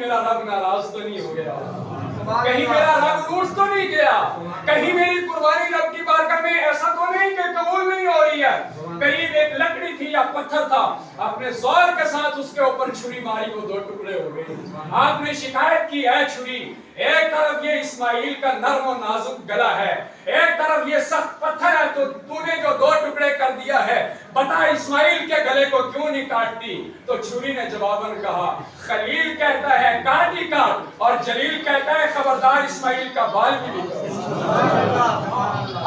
میرا رب ناراض تو نہیں ہو گیا، کہیں میرا رب روٹھ تو نہیں گیا، کہیں میری قربانی رب کی بارگاہ میں ایسا تو نہیں کہ قبول نہیں ہو رہی ہے۔ قریب ایک لکڑی تھی یا پتھر تھا، اپنے زور کے ساتھ اس کے اوپر چھری ماری، وہ دو ٹکڑے ہو گئے۔ آپ نے شکایت کی، اے چھری، ایک طرف یہ اسماعیل کا نرم و نازک گلا ہے، ایک طرف یہ سخت پتھر ہے، تو نے جو دو ٹکڑے کر دیا ہے، بتا اسماعیل کے گلے کو کیوں نہیں کاٹتی؟ تو چھری نے جواباً کہا، خلیل کہتا ہے کاٹ ہی کاٹ، اور جلیل کہتا ہے خبردار اسماعیل کا بال بھی نہیں۔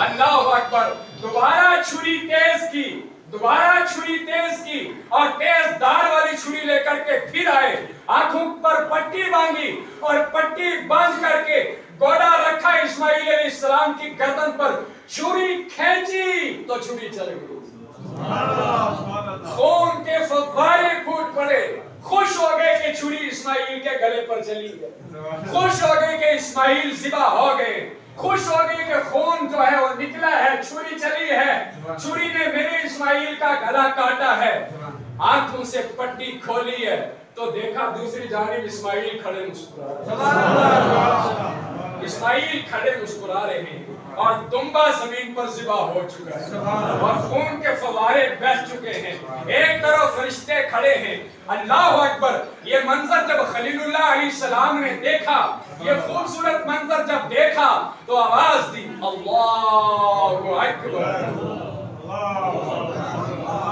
اللہ اکبر۔ دوبارہ چھری تیز کی، دوبارہ چھری تیز کی، اور تیز دار والی چھری لے کر کے پھر آئے، آنکھوں پر پٹی باندھی، اور پٹی باندھ کر کے گوڑا رکھا اسماعیل علیہ السلام کی گردن پر، چھری کھینچی تو چھری چل گئی۔ خون کے فوارے پھوٹ پڑے، خوش ہو گئے کہ چھری اسماعیل کے گلے پر چلی گئی، خوش ہو گئے کہ اسماعیل ذبح ہو گئے، خوش ہو گئی کہ خون جو ہے وہ نکلا ہے، چھری چلی ہے، چھری نے میرے اسماعیل کا گلا کاٹا ہے۔ آنکھوں سے پٹی کھولی ہے تو دیکھا دوسری جانب اسماعیل کھڑے مسکرا رہے ہیں، اسماعیل کھڑے مسکرا رہے ہیں، اور دمبا زمین پر ذبح ہو چکا ہے، اور خون کے فوارے بہہ چکے ہیں، ایک طرف فرشتے کھڑے ہیں۔ اللہ اکبر۔ یہ منظر جب خلیل اللہ علیہ السلام نے دیکھا، یہ خوبصورت منظر جب دیکھا تو آواز دی، اللہ اکبر۔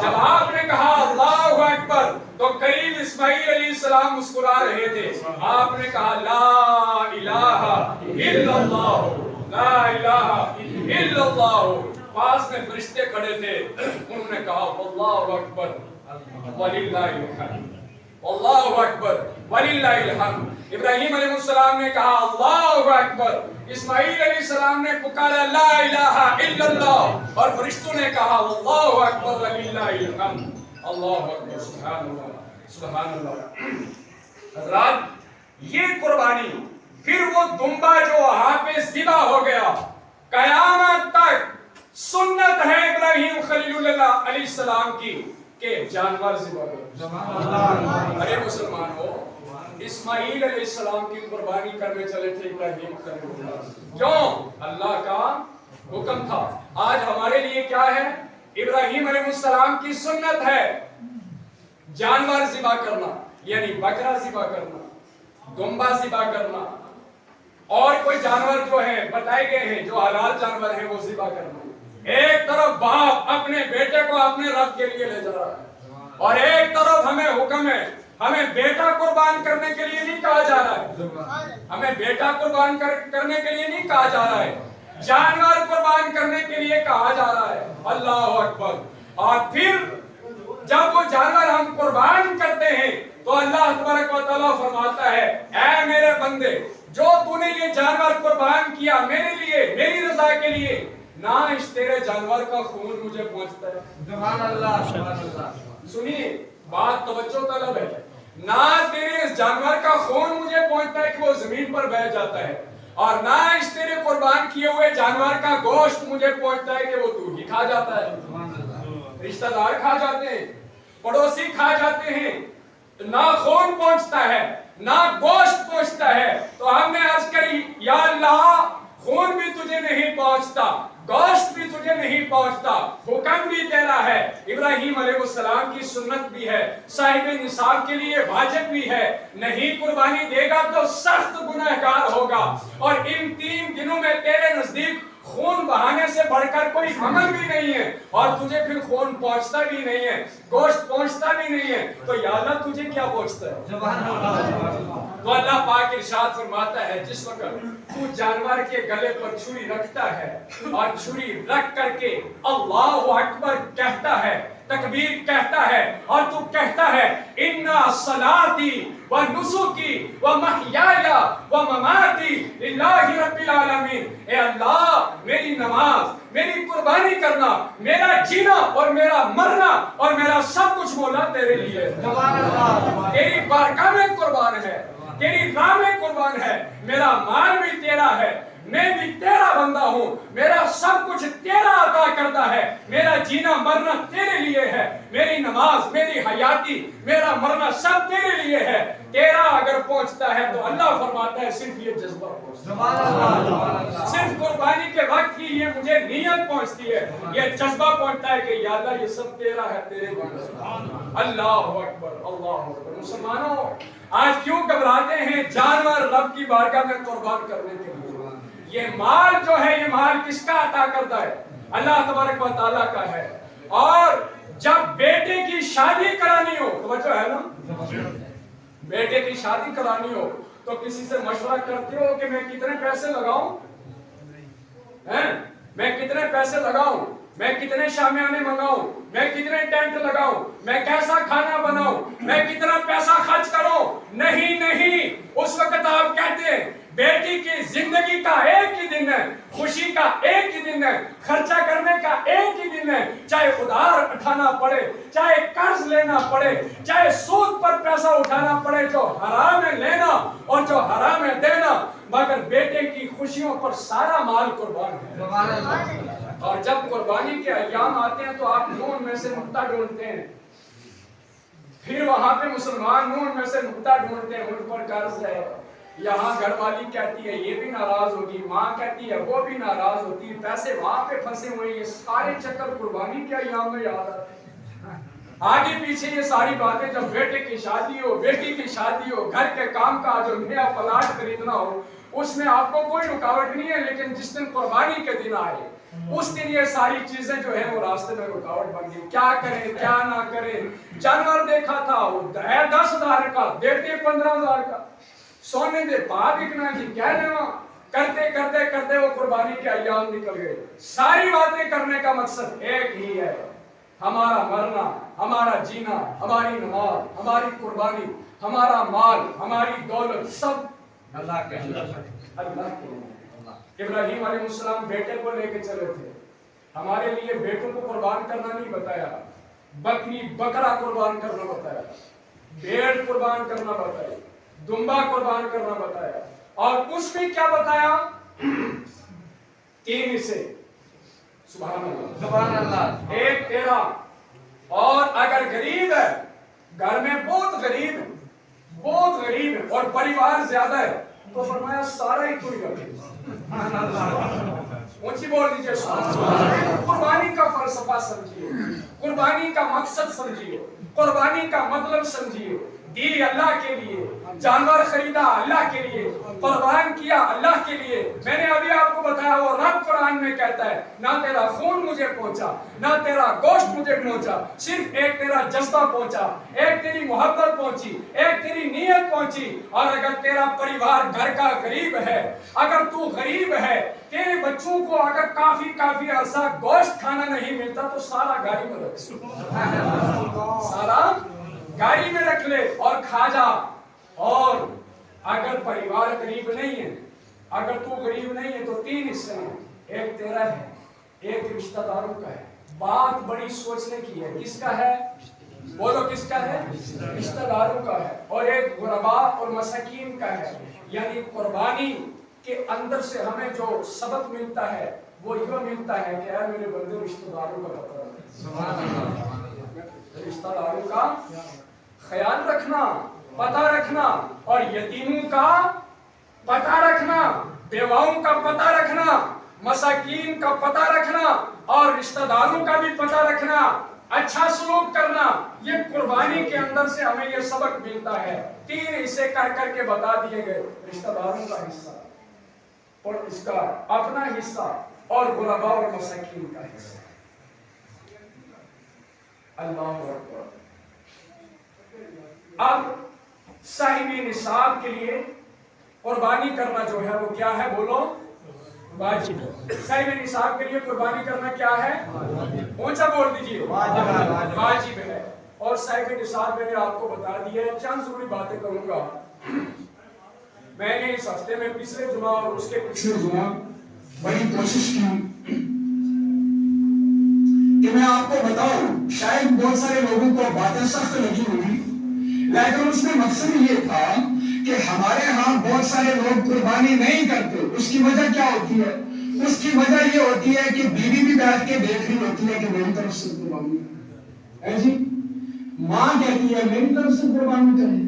جب آپ نے کہا اللہ اکبر تو قریب اسماعیل علیہ السلام مسکرا رہے تھے، آپ نے کہا لا الہ الا اللہ، لا الہ الا اللہ۔ پاس میں فرشتے کھڑے تھے، انہوں نے کہا اللہ اکبر وللہ الحمد، اللہ اکبر وللہ الحمد۔ ابراہیم علیہ السلام نے کہا اللہ اکبر، اسماعیل علیہ السلام نے پکارا لا الہ الا اللہ، اور فرشتوں نے کہا اللہ اکبر وللہ الحمد، اللہ اکبر، سبحان اللہ سبحان اللہ۔ حضرات، یہ قربانی، پھر وہ دمبا جو وہاں پہ ذبح ہو گیا، قیامت تک سنت ہے ابراہیم خلیل اللہ علیہ السلام کی کہ جانور ذبح کرو۔ ارے مسلمانوں، اسماعیل علیہ السلام کی قربانی کرنے چلے تھے ابراہیم خلیل اللہ، کیوں؟ اللہ کا حکم تھا۔ آج ہمارے لیے کیا ہے؟ ابراہیم علیہ السلام کی سنت ہے جانور ذبح کرنا، یعنی بکرا ذبح کرنا، دمبا ذبح کرنا، اور کوئی جانور جو ہے بتائے گئے ہیں جو حلال جانور ہیں وہ ذبح کرنا۔ ایک طرف باپ اپنے بیٹے کو اپنے رب کے لیے لے جا رہا ہے، اور ایک طرف ہمیں حکم ہے، ہمیں بیٹا قربان کرنے کے لیے نہیں کہا جا رہا ہے، ہمیں بیٹا قربان کرنے کے لیے نہیں کہا جا رہا ہے، جانور قربان کرنے کے لیے کہا جا رہا ہے۔ اللہ اکبر۔ اور پھر جب وہ جانور ہم قربان کرتے ہیں تو اللہ تبارک و تعالیٰ فرماتا ہے، اے میرے بندے، جو تو نے یہ جانور قربان کیا میرے لیے، میری رضا کے لیے، نہ اس تیرے جانور کا خون مجھے پہنچتا ہے۔ سبحان اللہ سبحان اللہ۔ سنیے، بات توجہ طلب ہے، نہ تیرے اس جانور کا خون مجھے پہنچتا ہے کہ وہ زمین پر بہہ جاتا ہے، اور نہ اس تیرے قربان کیے ہوئے جانور کا گوشت مجھے پہنچتا ہے کہ وہ تو ہی کھا جاتا ہے۔ رشتہ دار کھا جاتے ہیں، پڑوسی کھا جاتے ہیں، نہ خون پہنچتا ہے نہ گوشت پہنچتا ہے۔ تو ہم نے عرض کری، یا اللہ، خون بھی تجھے نہیں پہنچتا، گوشت بھی تجھے نہیں پہنچتا، حکم بھی تیرا ہے۔ ابراہیم علیہ السلام کی سنت بھی ہے، صاحب نصاب کے لیے واجب بھی ہے، نہیں قربانی دے گا تو سخت گنہگار ہوگا، اور ان 3 دنوں میں تیرے نزدیک خون بہانے سے بڑھ کر کوئی عمل بھی نہیں ہے، اور تجھے پھر خون پہنچتا بھی نہیں ہے، گوشت پہنچتا بھی نہیں ہے، تو یا اللہ تجھے کیا پہنچتا ہے؟ تو اللہ پاک ارشاد فرماتا ہے، جس وقت تو جانور کے گلے پر چھری رکھتا ہے اور چھری رکھ کر کے اللہ اکبر کہتا ہے، تکبیر کہتا ہے، اور تو کہتا ہے اِنَّا صَلَاتِي وَنُسُكِي وَمَحْيَايَ وَمَمَاتِي لِلَّهِ رَبِّ الْعَالَمِينَ۔ اے اللہ، میری نماز، میری قربانی کرنا، میرا جینا اور میرا مرنا اور میرا سب کچھ مولا تیرے لیے ہے، تیری بارگاہ میں قربان ہے، تیری راہ میں قربان ہے، میرا مال بھی تیرا ہے، میں بھی تیرا بندہ ہوں، میرا سب کچھ تیرا عطا کردہ ہے، میرا جینا مرنا تیرے لیے ہے، میری نماز، میری حیاتی، میرا مرنا سب تیرے لیے ہے۔ تیرا اگر پہنچتا ہے آتا ہے صرف یہ جذبہ پہنچتا ہے، صرف قربانی کے وقت ہی یہ مجھے نیت پہنچتی ہے، یہ جذبہ پہنچتا ہے کہ یا اللہ یہ سب تیرا ہے، تیرے بندے۔ اللہ اکبر، اللہ اکبر۔ مسلمانوں آج کیوں گھبراتے ہیں جانور رب کی بارگاہ میں قربان کرنے کے لیے؟ یہ مال جو ہے یہ مال کس کا عطا کرتا ہے؟ اللہ تبارک و تعالیٰ کا ہے۔ اور جب بیٹے کی شادی کرانی ہو، توجہ ہے نا، بیٹے کی شادی کرانی ہو تو کسی سے مشورہ کرتے ہو کہ میں کتنے پیسے لگاؤں، میں کتنے پیسے لگاؤں، میں کتنے شامیانے منگاؤں، میں کتنے ٹینٹ لگاؤں، میں کیسا کھانا بناؤں، میں کتنا پیسہ خرچ کروں؟ نہیں نہیں، اس وقت آپ کہتے ہیں بیٹی کی زندگی کا ایک ہی دن ہے، خوشی کا ایک ہی دن ہے، خرچہ کرنے کا ایک ہی دن ہے، چاہے ادھار اٹھانا پڑے، چاہے قرض لینا پڑے، چاہے سود پر پیسہ اٹھانا پڑے، جو حرام ہے لینا اور جو حرام ہے دینا، مگر بیٹے کی خوشیوں پر سارا مال قربان ہے۔ اور جب قربانی کے ایام آتے ہیں تو آپ نون میں سے نقطہ ڈھونڈتے ہیں، پھر وہاں پہ مسلمان نون میں سے نقطہ ڈھونڈتے ہیں، ان پر قرض ہے، یہاں گھر والی کہتی ہے یہ بھی ناراض ہوگی، ماں کہتی ہے وہ بھی ناراض ہوتی ہے، پیسے وہاں پہ پھنسے ہوئے، یہ سارے چکر قربانی کے ایام میں یاد آتے ہیں۔ آگے پیچھے یہ ساری باتیں، جب بیٹے کی شادی ہو، بیٹی کی شادی ہو، گھر کے کام کا جو نیا پلاٹ خریدنا ہو، اس میں آپ کو کوئی رکاوٹ نہیں ہے، لیکن جس دن قربانی کے دن آئے اس دن یہ ساری چیزیں جو ہیں وہ راستے میں رکاوٹ بن گئی، کیا کریں کیا نہ کریں۔ جانور دیکھا تھا وہ 10,000 کا، دیتے 15,000 کا، سونے دے پا بکنا جی کیا لینا، کرتے کرتے کرتے وہ قربانی کے ایام نکل گئے۔ ساری باتیں کرنے کا مقصد ایک ہی ہے، ہمارا مرنا، ہمارا جینا، ہماری نماز، ہماری قربانی، ہمارا مال، ہماری دولت، سب اللہ کے اللہ کے۔ ابراہیم علیہ السلام بیٹے کو لے کے چلے تھے، ہمارے لیے بیٹوں کو قربان کرنا نہیں بتایا، بکری بکرا قربان کرنا بتایا، بھیڑ قربان کرنا بتایا، دمبا قربان کرنا بتایا، اور اس میں کیا بتایا؟ 3 حصے، سبحان اللہ سبحان اللہ، ایک تیرا، اور اگر غریب ہے، گھر میں بہت غریب ہے، بہت غریب ہے اور پریوار زیادہ ہے تو فرمایا سارا ہی کوئی رکھے۔ اونچی بول دیجئے قربانی کا فلسفہ سمجھیے، قربانی کا مقصد سمجھیے، قربانی کا مطلب سمجھیے۔ دی اللہ کے لیے، جانور خریدا اللہ کے لیے، قربان کیا اللہ کے لیے۔ میں نے ابھی آپ کو بتایا وہ رب قرآن میں کہتا ہے نہ تیرا خون مجھے پہنچا، نہ تیرا گوشت مجھے پہنچا، صرف ایک تیرا جذبہ پہنچا، ایک تیری محبت پہنچی، ایک تیری نیت پہنچی۔ اور اگر تیرا پریوار گھر کا غریب ہے، اگر تو غریب ہے، تیرے بچوں کو اگر کافی عرصہ گوشت کھانا نہیں ملتا تو سارا گاڑی میں رکھ، سارا گاڑی میں رکھ لے اور کھا جا۔ اور اگر پریوار غریب نہیں ہے، اگر تو غریب نہیں ہے تو 3 حصے ہیں، ایک تیرا ہے، ایک رشتہ داروں کا ہے۔ بات بڑی سوچنے کی ہے، کس کا ہے؟ بولو کس کا ہے؟ رشتہ داروں کا ہے، اور ایک غرباء اور مساکین کا ہے۔ یعنی قربانی کے اندر سے ہمیں جو سبق ملتا ہے وہ یہ ملتا ہے کہ اے میرے بندے رشتہ داروں کا پتہ رکھنا، رشتہ داروں کا خیال رکھنا، پتہ رکھنا، اور یتیموں کا پتہ رکھنا، بیواؤں کا پتہ رکھنا، مساکین کا پتہ رکھنا، اور رشتہ داروں کا بھی پتہ رکھنا، اچھا سلوک کرنا۔ یہ قربانی کے اندر سے ہمیں یہ سبق ملتا ہے۔ 3 حصے کر کے بتا دیے گئے، رشتہ داروں کا حصہ اور اس کا اپنا حصہ، اور غرباء اور مساکین کا حصہ۔ اللہ اکبر۔ اب صاحب نصاب کے لیے قربانی کرنا جو ہے وہ کیا ہے؟ بولو واجب ہے۔ صاحب نصاب کے لیے قربانی کرنا کیا ہے؟ اونچا بول دیجئے، واجب ہے۔ اور صاحب نصاب میں نے آپ کو بتا دیا ہے، چند ضروری باتیں کروں گا۔ میں نے اس ہفتے میں پچھلے جمعہ اور اس کے پچھلے جمعہ بڑی کوشش کی کہ میں آپ کو بتاؤں، شاید بہت سارے لوگوں کو باتیں سخت لگی ہوگی، لیکن اس میں مقصد یہ تھا کہ ہمارے ہاں بہت سارے لوگ قربانی نہیں کرتے۔ اس کی وجہ کیا ہوتی ہے؟ اس کی وجہ یہ ہوتی ہے کہ بیوی بھی بیٹھ کے دیکھ رہی ہوتی ہے کہ میری طرف سے قربانی ہے جی، ماں کہتی ہے میری طرف سے قربانی کرے،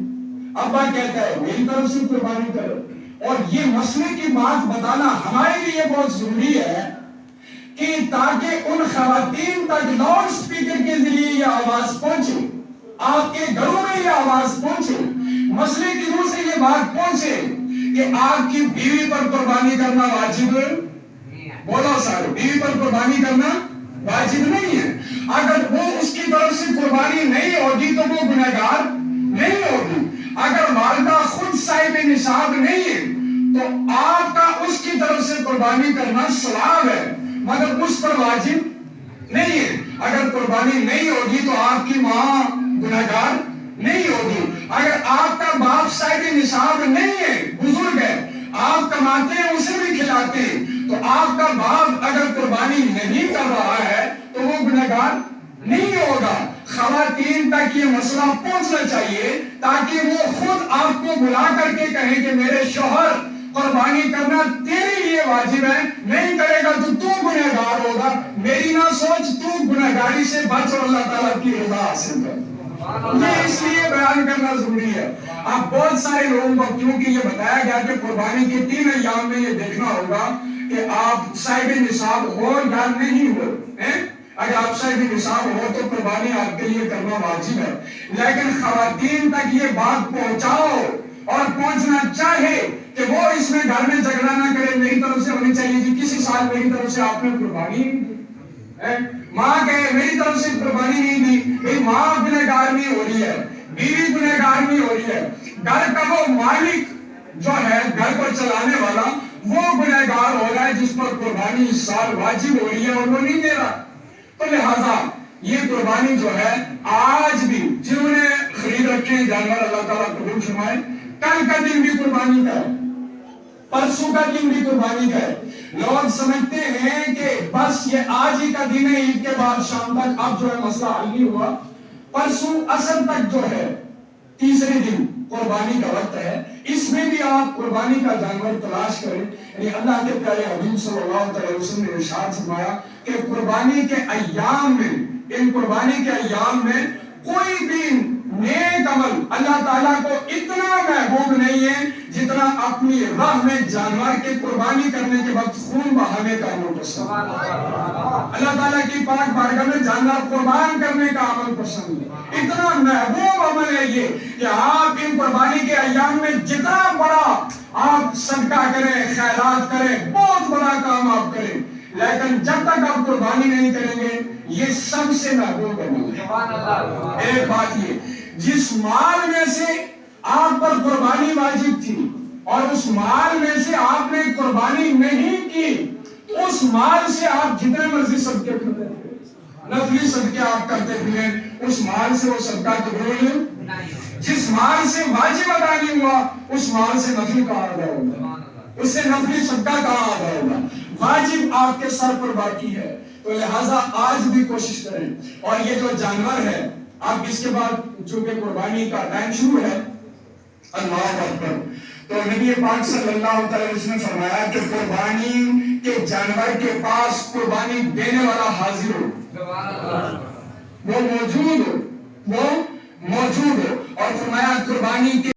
ابا کہتا ہے میری طرف سے قربانی کرے، اور یہ مسئلے کی بات بتانا ہمارے لیے بہت ضروری ہے کہ تاکہ ان خواتین تک لاؤڈ سپیکر کے ذریعے یہ آواز پہنچے، آپ کے گھروں میں یہ آواز پہنچے، مسئلے کی روح سے یہ بات پہنچے کہ آپ کی بیوی پر قربانی کرنا واجب ہے۔ بولو سارے، بیوی پر قربانی کرنا واجب نہیں ہے۔ اگر وہ اس کی طرف سے قربانی نہیں ہوگی تو وہ گنہگار نہیں ہوگی۔ اگر والدہ خود صاحب نصاب نہیں ہے تو آپ کا اس کی طرف سے قربانی کرنا ثواب ہے، مگر اس پر واجب نہیں ہے۔ اگر قربانی نہیں ہوگی تو آپ کی ماں گنہگار نہیں ہوگی۔ اگر آپ کا باپ صاحب نصاب نہیں ہے، بزرگ ہے، آپ کماتے ہیں اسے بھی کھلاتے ہیں، تو آپ کا باپ اگر قربانی نہیں کر رہا ہے تو وہ گنہگار نہیں ہوگا۔ خواتین تک یہ مسئلہ پہنچنا چاہیے تاکہ وہ خود آپ کو بلا کر کے کہیں کہ میرے شوہر قربانی کرنا تیرے لیے واجب ہے، نہیں کرے گا تو گنہگار ہوگا۔ میری نہ سوچ، تو گنہگاری سے بچ اور اللہ تعالیٰ کی رضا حاصل کر۔ یہ اس لیے بیان کرنا ضروری ہے۔ آپ بہت سارے لوگوں کو کیونکہ یہ بتایا گیا کہ قربانی کے 3 ایام میں یہ دیکھنا ہوگا کہ آپ صاحب نصاب ہو یا نہیں ہو۔ اگر آپ صاحب نصاب ہو تو قربانی آپ کے لیے کرنا واجب ہے، لیکن خواتین تک یہ بات پہنچاؤ اور پہنچنا چاہے کہ وہ اس میں گھر میں جھگڑا نہ کرے، میری طرف سے ہونی چاہیے جی کسی سال میری طرف سے آپ نے قربانی نہیں دی، ماں کہے میری طرف سے قربانی نہیں دی، بھئی ماں گنہگار نہیں ہو رہی ہے، بیوی گنہگار نہیں ہو رہی ہے، گھر کا وہ مالک جو ہے گھر کو چلانے والا وہ گنہگار ہو رہا ہے جس پر قربانی اس سال واجب ہو رہی ہے اور وہ نہیں دے رہا۔ تو لہذا یہ قربانی جو ہے آج بھی جنہوں نے خرید رکھے ہیں جانور اللہ تعالیٰ قبول فرمائے، کل کا دن بھی قربانی کا ہے، پرسوں کا دن بھی قربانی کا ہے۔ لوگ سمجھتے ہیں کہ بس یہ آج ہی کا دن ہے، عید کے بعد شام تک اب جو ہے مسئلہ حل نہیں ہوا، پرسوں عصر تک جو ہے تیسرے دن قربانی کا وقت ہے، اس میں بھی آپ قربانی کا جانور تلاش کریں۔ یعنی اللہ کے پیارے حبیب صلی اللہ علیہ وسلم نے ارشاد فرمایا کہ قربانی کے ایام میں، ان قربانی کے ایام میں کوئی بھی نیک عمل اللہ تعالیٰ کو اتنا محبوب نہیں ہے جتنا اپنی راہ میں جانور کے قربانی کرنے کے وقت خون بہانے کا عمل پسند ہے۔ اللہ تعالیٰ کی پاک بارگاہ میں جانور قربان کرنے کا عمل پسند ہے، اتنا محبوب عمل ہے یہ کہ آپ ان قربانی کے ایام میں جتنا بڑا آپ صدقہ کریں، خیرات کریں، بہت بڑا کام آپ کریں، لیکن جب تک آپ قربانی نہیں کریں گے یہ سب سے محبوب عمل ہے۔ ایک بات یہ، جس مال میں سے آپ پر قربانی واجب تھی اور اس مال میں سے آپ نے قربانی نہیں کی، اس مال سے آپ جتنے مرضی صدقے کرتے تھے، نفلی صدقے آپ کرتے تھے، اس مال سے وہ صدقہ قبول نہیں۔ جس مال سے واجب ادا نہیں ہوا اس مال سے نفلی کہاں ادا ہوگا، اس سے نفلی صدقہ کہاں ادا ہوگا، واجب آپ کے سر پر باقی ہے۔ تو لہٰذا آج بھی کوشش کریں، اور یہ جو جانور ہے اب اس کے بعد چونکہ قربانی کا ٹائم شروع ہے، اللہ اکبر، تو نبی پاک صلی اللہ علیہ وسلم نے فرمایا کہ قربانی کے جانور کے پاس قربانی دینے والا حاضر ہو، وہ موجود ہو، اور فرمایا قربانی کے